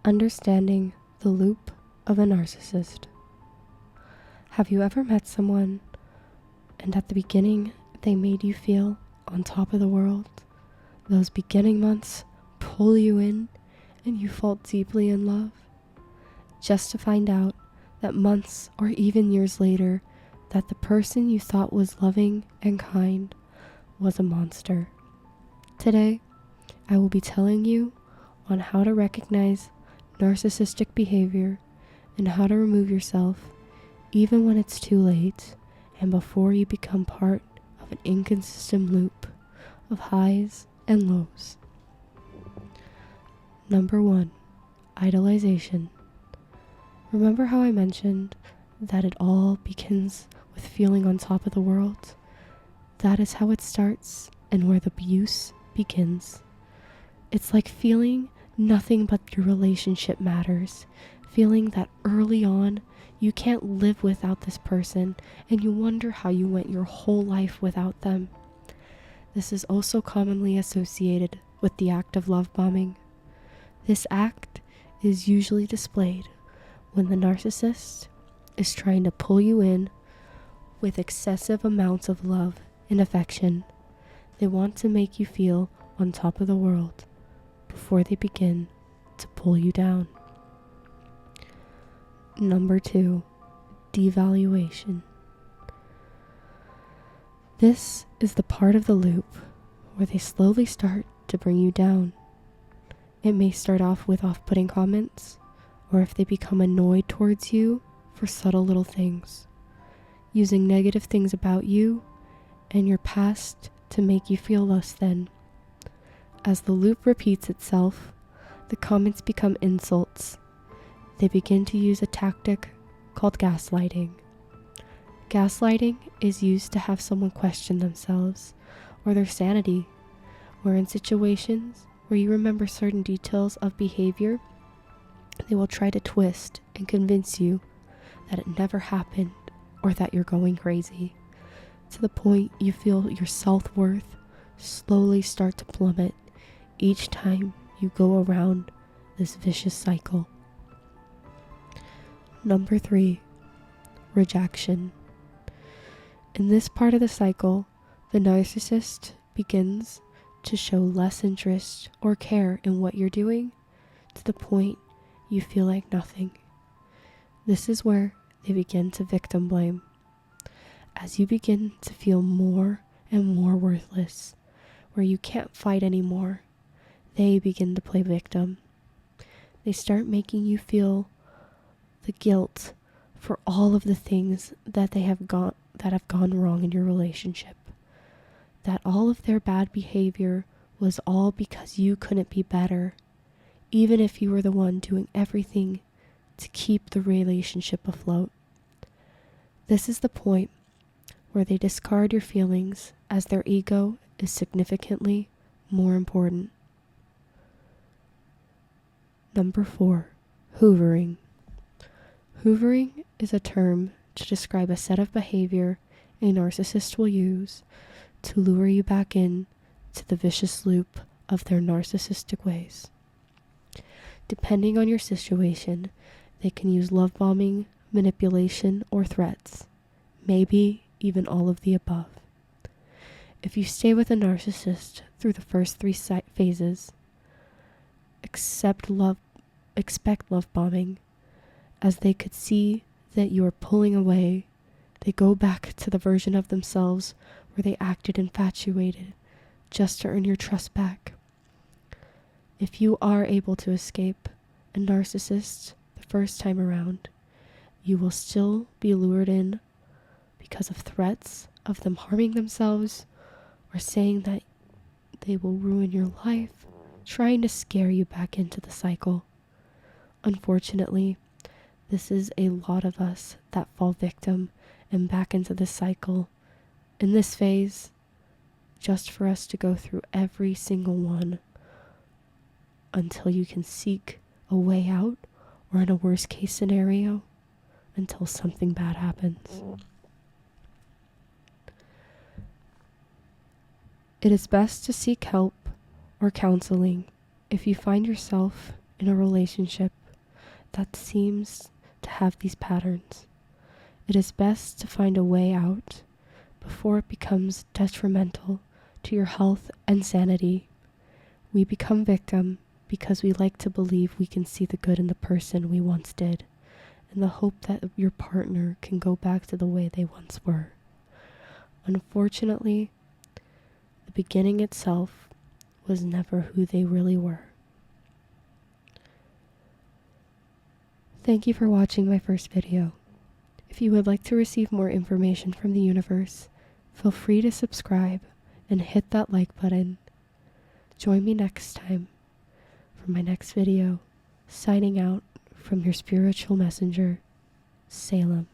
Understanding the loop of a narcissist. Have you ever met someone and at the beginning they made you feel on top of the world? Those beginning months pull you in and you fall deeply in love, just to find out that months or even years later that the person you thought was loving and kind was a monster. Today, I will be telling you on how to recognize narcissistic behavior and how to remove yourself even when it's too late and before you become part of an inconsistent loop of highs and lows. Number 1, idolization. Remember how I mentioned that it all begins with feeling on top of the world? That is how it starts and where the abuse begins. It's like feeling nothing but your relationship matters, feeling that early on you can't live without this person and you wonder how you went your whole life without them. This is also commonly associated with the act of love bombing. This act is usually displayed when the narcissist is trying to pull you in with excessive amounts of love and affection. They want to make you feel on top of the world before they begin to pull you down. Number 2, devaluation. This is the part of the loop where they slowly start to bring you down. It may start off with off-putting comments, or if they become annoyed towards you for subtle little things, using negative things about you and your past to make you feel less than. As the loop repeats itself, the comments become insults. They begin to use a tactic called gaslighting. Gaslighting is used to have someone question themselves or their sanity, where in situations where you remember certain details of behavior, they will try to twist and convince you that it never happened or that you're going crazy, to the point you feel your self-worth slowly start to plummet each time you go around this vicious cycle. Number 3, rejection. In this part of the cycle, the narcissist begins to show less interest or care in what you're doing to the point you feel like nothing. This is where they begin to victim blame. As you begin to feel more and more worthless, where you can't fight anymore, they begin to play victim. They start making you feel the guilt for all of the things that have gone wrong in your relationship. That all of their bad behavior was all because you couldn't be better, even if you were the one doing everything to keep the relationship afloat. This is the point where they discard your feelings as their ego is significantly more important. Number 4, hoovering. Hoovering is a term to describe a set of behavior a narcissist will use to lure you back in to the vicious loop of their narcissistic ways. Depending on your situation, they can use love bombing, manipulation, or threats, maybe even all of the above. If you stay with a narcissist through the first 3 phases, expect love bombing, as they could see that you are pulling away. They go back to the version of themselves where they acted infatuated just to earn your trust back. If you are able to escape a narcissist the first time around, you will still be lured in because of threats of them harming themselves or saying that they will ruin your life, trying to scare you back into the cycle. Unfortunately, this is a lot of us that fall victim and back into this cycle in this phase, just for us to go through every single one until you can seek a way out, or in a worst case scenario, until something bad happens. It is best to seek help or counseling if you find yourself in a relationship that seems to have these patterns. It is best to find a way out before it becomes detrimental to your health and sanity. We become victim because we like to believe we can see the good in the person we once did, in the hope that your partner can go back to the way they once were. Unfortunately, the beginning itself was never who they really were. Thank you for watching my first video. If you would like to receive more information from the universe, feel free to subscribe and hit that like button. Join me next time for my next video. Signing out from your spiritual messenger, Salem.